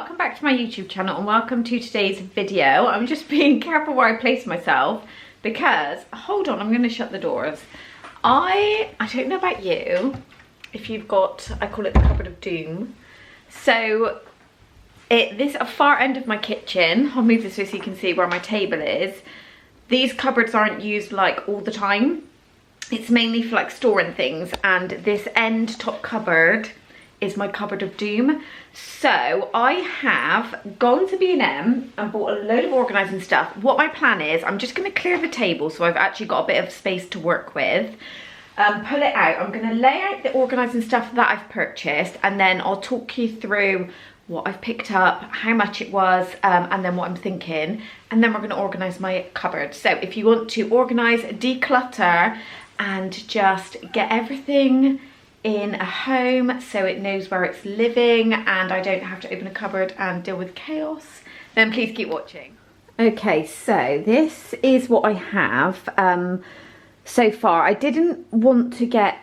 welcome back to my YouTube channel and welcome to today's video. I'm just being careful where I place myself because, hold on, I'm going to shut the doors. I don't know about you, if you've got, I call it the cupboard of doom. So this far end of my kitchen, I'll move this way so you can see where my table is. These cupboards aren't used like all the time. It's mainly for like storing things, and this end top cupboard is my cupboard of doom. So I have gone to B&M and bought a load of organising stuff. What my plan is, I'm just going to clear the table so I've actually got a bit of space to work with. Pull it out. I'm going to lay out the organising stuff that I've purchased, and then I'll talk you through what I've picked up, how much it was, and then what I'm thinking, and then we're going to organise my cupboard. So if you want to organise, declutter, and just get everything in a home so it knows where it's living and I don't have to open a cupboard and deal with chaos, then please keep watching. Okay, so this is what I have so far. I didn't want to get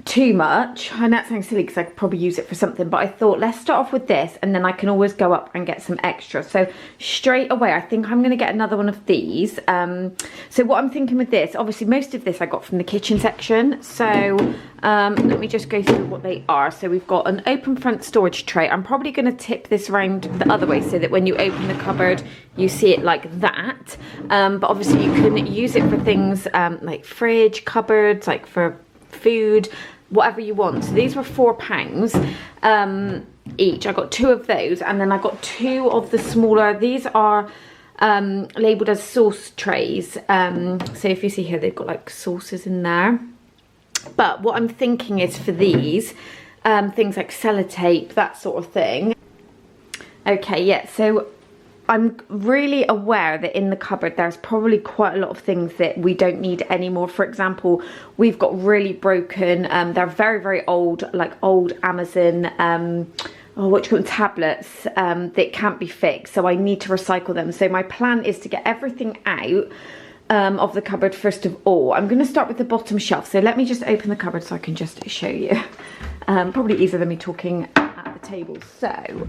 too much. I know that sounds silly because I could probably use it for something, but I thought let's start off with this and then I can always go up and get some extra. So straight away I think I'm going to get another one of these. So what I'm thinking with this, obviously most of this I got from the kitchen section, so let me just go through what they are. So we've got an open front storage tray. I'm probably going to tip this around the other way so that when you open the cupboard you see it like that, but obviously you can use it for things like fridge, cupboards, like for food, whatever you want. So these were £4 each. I got 2 of those, and then I got 2 of the smaller, these are labelled as sauce trays. So if you see here, they've got like sauces in there. But what I'm thinking is for these, things like sellotape, that sort of thing. Okay, yeah, so I'm really aware that in the cupboard there's probably quite a lot of things that we don't need anymore. For example, we've got really broken, they're very, very old, like old Amazon, what do you call them, tablets that can't be fixed. So I need to recycle them. So my plan is to get everything out of the cupboard first of all. I'm going to start with the bottom shelf. So let me just open the cupboard so I can just show you. Probably easier than me talking at the table. So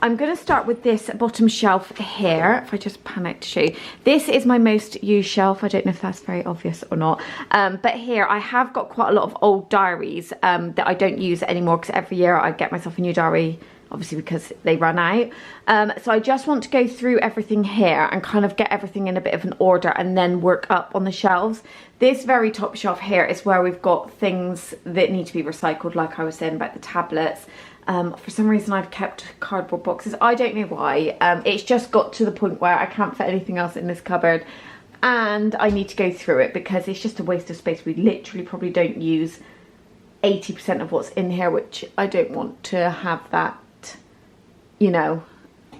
I'm going to start with this bottom shelf here. If I just pan out to show you, this is my most used shelf. I don't know if that's very obvious or not, but here I have got quite a lot of old diaries that I don't use anymore because every year I get myself a new diary, obviously because they run out. So I just want to go through everything here and kind of get everything in a bit of an order and then work up on the shelves. This very top shelf here is where we've got things that need to be recycled, like I was saying about the tablets. For some reason I've kept cardboard boxes. I don't know why. It's just got to the point where I can't fit anything else in this cupboard and I need to go through it because it's just a waste of space. We literally probably don't use 80% of what's in here, which I don't want to have that, you know,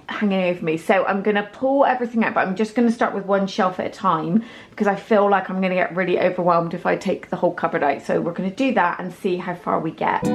hanging over me. So I'm going to pull everything out, but I'm just going to start with one shelf at a time because I feel like I'm going to get really overwhelmed if I take the whole cupboard out. So we're going to do that and see how far we get.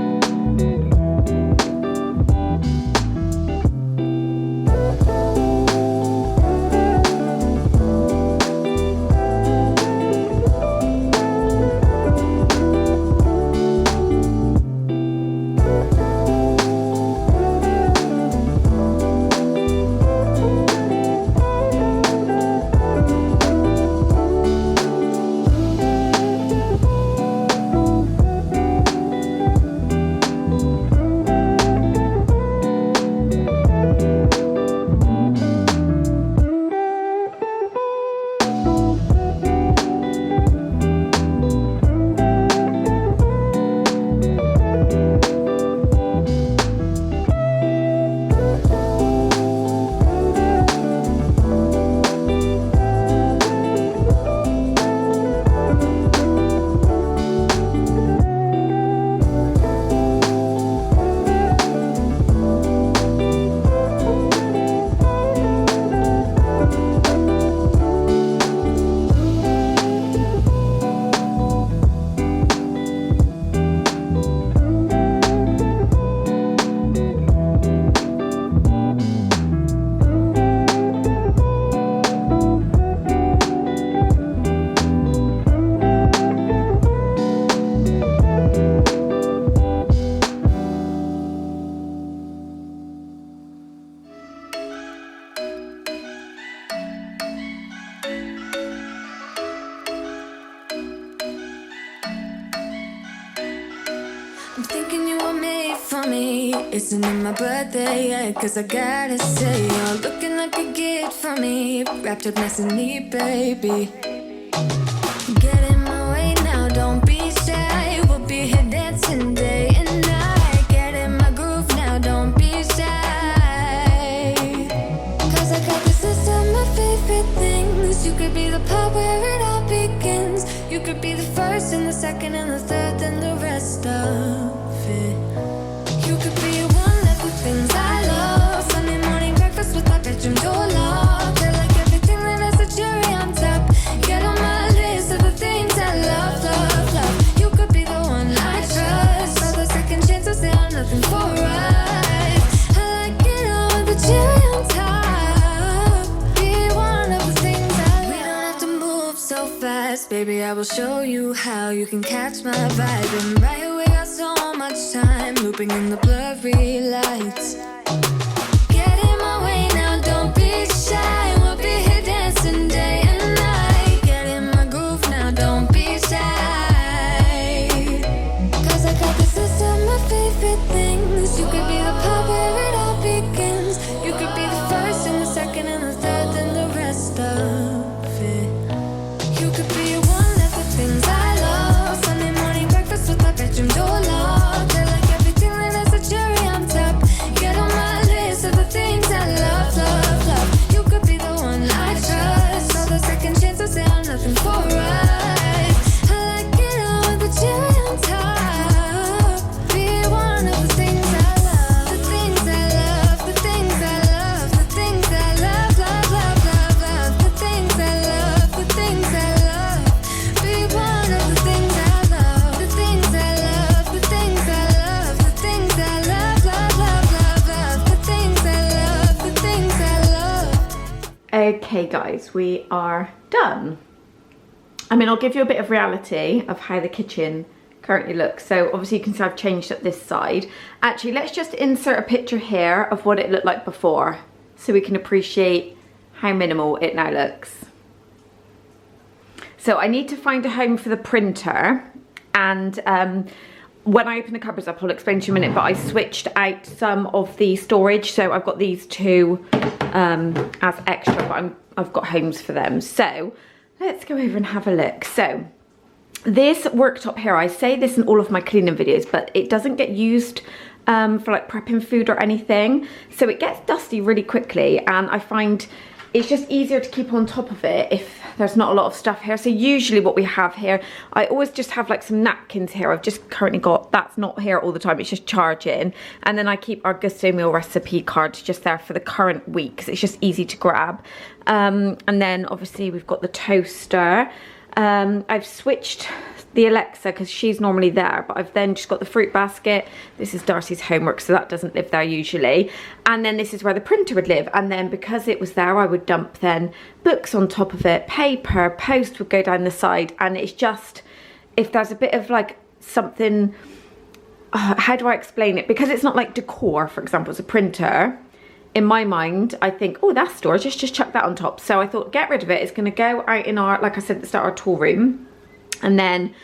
Isn't it my birthday yet? Cause I gotta say, you're looking like a gift for me, wrapped up nice and neat, baby. Get in my way now, don't be shy. We'll be here dancing day and night. Get in my groove now, don't be shy. Cause I got this list of my favorite things. You could be the part where it all begins. You could be the first and the second and the third and the rest of it. You could be one of the things I love. Sunday morning breakfast with my bedroom door locked. I like everything that has a cherry on top. Get on my list of the things I love, love, love. You could be the one I trust. All the second chances, they are nothing for us. I like it all with the cherry on top. Be one of the things I love. We don't have to move so fast, baby. I will show you how you can catch my vibe. And right away, I got so much time looping in the blurry lights. Get in my way now, don't be shy. We'll be here dancing day and night. Get in my groove now, don't be shy. Cause I got this list of my favorite things. You could be the part where it all begins. You could be the first and the second and the third and the rest of it. You could be one of the things I love. Sunday morning breakfast with my bedroom door locked. I like everything that has a cherry on top. Get on my list of the things I love, love, love. You could be the one I trust. All the second chances, they are nothing for us. I like it all with the cherry on top. Be one of the things I love. The things I love, the things I love, the things I love, love, love, love, love. The things I love, the things I love. Be one of the things I love. The things I love, the things I love, the things I love, love, love, love, love. The things I love, the things I love. Okay guys, we are done. I mean, I'll give you a bit of reality of how the kitchen currently looks. So obviously you can see I've changed up this side. Actually, let's just insert a picture here of what it looked like before so we can appreciate how minimal it now looks. So I need to find a home for the printer, and when I open the cupboards up, I'll explain to you in a minute, but I switched out some of the storage. So I've got these two as extra, but I've got homes for them. So let's go over and have a look. So this worktop here, I say this in all of my cleaning videos, but it doesn't get used for like prepping food or anything. So it gets dusty really quickly, and I find it's just easier to keep on top of it if there's not a lot of stuff here. So usually what we have here, I always just have like some napkins here. I've just currently got, that's not here all the time, it's just charging. And then I keep our gusto meal recipe cards just there for the current week, because it's just easy to grab. And then obviously we've got the toaster. I've switched the Alexa because she's normally there, but I've then just got the fruit basket. This is Darcy's homework, so that doesn't live there usually. And then this is where the printer would live. And then because it was there, I would dump then books on top of it, paper, post would go down the side. And it's just, if there's a bit of like something, how do I explain it? Because it's not like decor, for example, it's a printer. In my mind, I think, oh, that's storage, let's just chuck that on top. So I thought, get rid of it. It's going to go out in our, like I said at the start, our tool room. And then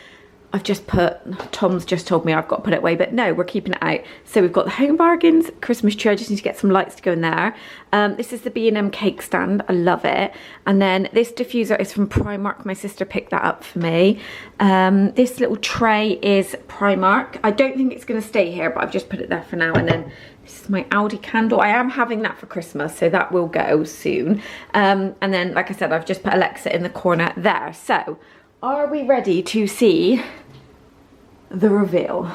I've just put, Tom's just told me I've got to put it away, but no, we're keeping it out. So we've got the Home Bargains Christmas tree. I just need to get some lights to go in there. This is the B&M cake stand. I love it. And then this diffuser is from Primark. My sister picked that up for me. This little tray is Primark. I don't think it's going to stay here, but I've just put it there for now. And then this is my Aldi candle. I am having that for Christmas, so that will go soon. And then, like I said, I've just put Alexa in the corner there. So are we ready to see the reveal?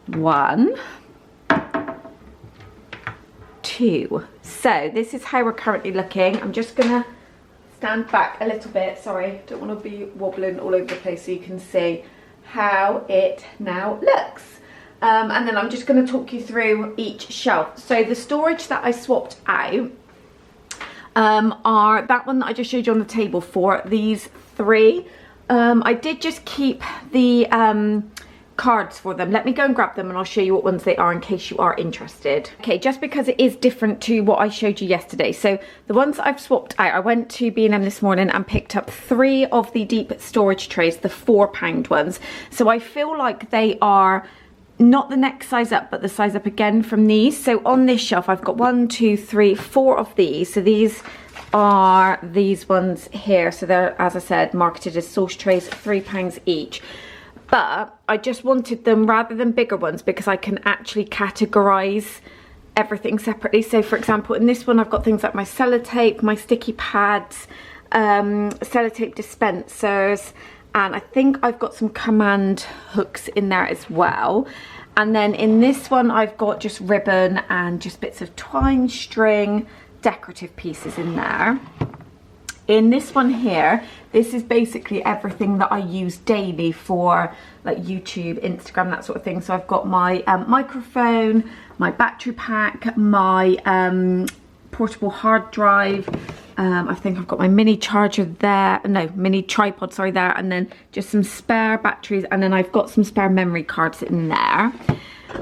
1, 2. So this is how we're currently looking. I'm just gonna stand back a little bit. Sorry, don't want to be wobbling all over the place so you can see how it now looks. And then I'm just going to talk you through each shelf. So the storage that I swapped out are that one that I just showed you on the table for these 3. I did just keep the cards for them. Let me go and grab them and I'll show you what ones they are in case you are interested. Okay, just because it is different to what I showed you yesterday. So the ones that I've swapped out, I went to B&M this morning and picked up 3 of the deep storage trays, the £4 ones. So I feel like they are not the next size up, but the size up again from these. So on this shelf, I've got 1, 2, 3, 4 of these. So these are these ones here. So they're, as I said, marketed as sauce trays, £3 each. But I just wanted them rather than bigger ones because I can actually categorize everything separately. So for example, in this one, I've got things like my sellotape, my sticky pads, sellotape dispensers, and I think I've got some command hooks in there as well. And then in this one, I've got just ribbon and just bits of twine, string, decorative pieces in there. In this one here, this is basically everything that I use daily for like YouTube, Instagram, that sort of thing. So I've got my microphone, my battery pack, my portable hard drive. I think I've got my mini charger there, no, mini tripod, sorry, there, and then just some spare batteries, and then I've got some spare memory cards in there.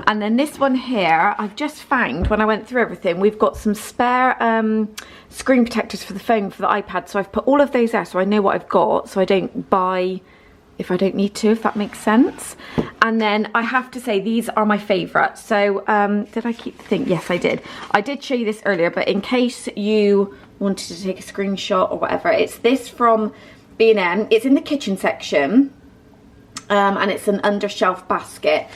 And then this one here, I've just found when I went through everything, we've got some spare screen protectors for the phone, for the iPad. So I've put all of those there so I know what I've got, so I don't buy if I don't need to, if that makes sense. And then I have to say, these are my favourite. So did I keep the thing? Yes, I did. I did show you this earlier, but in case you wanted to take a screenshot or whatever, it's this from B&M. It's in the kitchen section, and it's an under shelf basket.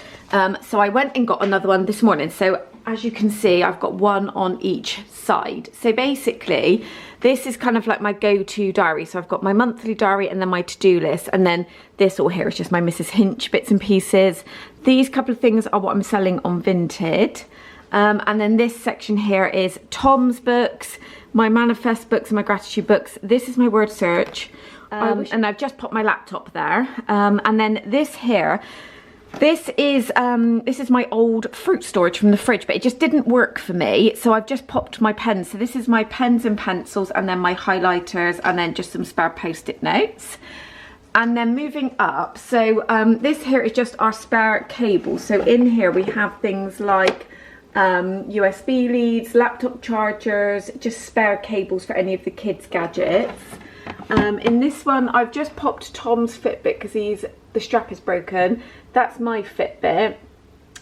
So I went and got another one this morning. So as you can see, I've got one on each side. So basically, this is kind of like my go-to diary. So I've got my monthly diary and then my to-do list. And then this all here is just my Mrs. Hinch bits and pieces. These couple of things are what I'm selling on Vinted. And then this section here is Tom's books, my manifest books and my gratitude books. This is my word search. And I've just popped my laptop there. And then this here, this is my old fruit storage from the fridge, but it just didn't work for me. So I've just popped my pens. So this is my pens and pencils, and then my highlighters, and then just some spare Post-it notes. And then moving up, so this here is just our spare cables. So in here we have things like USB leads, laptop chargers, just spare cables for any of the kids' gadgets. In this one, I've just popped Tom's Fitbit because the strap is broken. That's my Fitbit.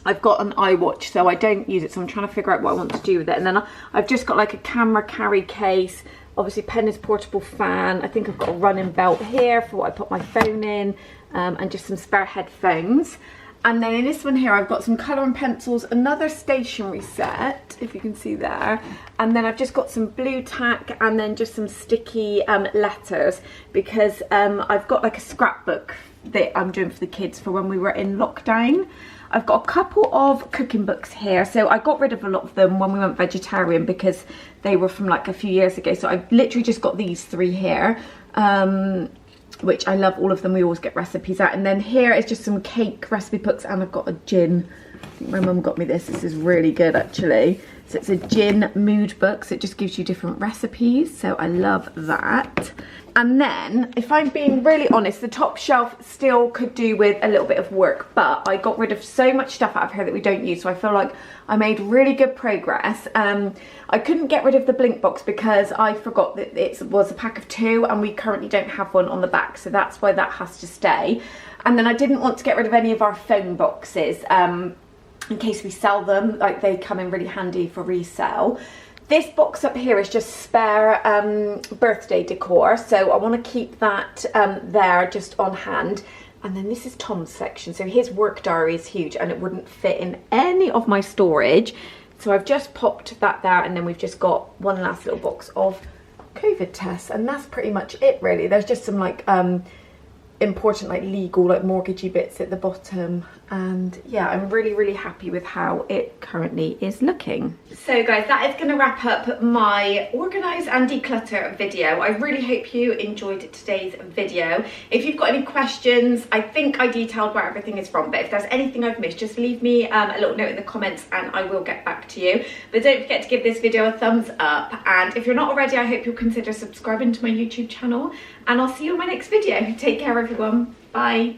I've got an iWatch, so I don't use it, so I'm trying to figure out what I want to do with it. And then I've just got like a camera carry case, obviously Penny's portable fan. I think I've got a running belt here for what I put my phone in, and just some spare headphones. And then in this one here, I've got some colour and pencils, another stationery set, if you can see there. And then I've just got some blue tack and then just some sticky letters, because I've got like a scrapbook that I'm doing for the kids for when we were in lockdown. I've got a couple of cooking books here. So I got rid of a lot of them when we went vegetarian because they were from like a few years ago. So I've literally just got these 3 here. Which I love all of them. We always get recipes out. And then here is just some cake recipe books, and I've got a gin. I think my mum got me this. This is really good actually. So it's a gin mood book, so it just gives you different recipes. So I love that. And then, if I'm being really honest, the top shelf still could do with a little bit of work, but I got rid of so much stuff out of here that we don't use, so I feel like I made really good progress. I couldn't get rid of the Blink box because I forgot that it was a pack of 2 and we currently don't have one on the back, so that's why that has to stay. And then I didn't want to get rid of any of our phone boxes in case we sell them, like they come in really handy for resale. This box up here is just spare birthday decor, so I want to keep that there just on hand. And then this is Tom's section, so his work diary is huge and it wouldn't fit in any of my storage. So I've just popped that there, and then we've just got one last little box of COVID tests, and that's pretty much it really. There's just some like important like legal like mortgagey bits at the bottom, and yeah, I'm really happy with how it currently is looking. So guys, that is going to wrap up my organise and declutter video. I really hope you enjoyed today's video. If you've got any questions, I think I detailed where everything is from, but if there's anything I've missed, just leave me a little note in the comments and I will get back to you. But don't forget to give this video a thumbs up, and if you're not already, I hope you'll consider subscribing to my YouTube channel, and I'll see you in my next video. Take care everyone. Bye.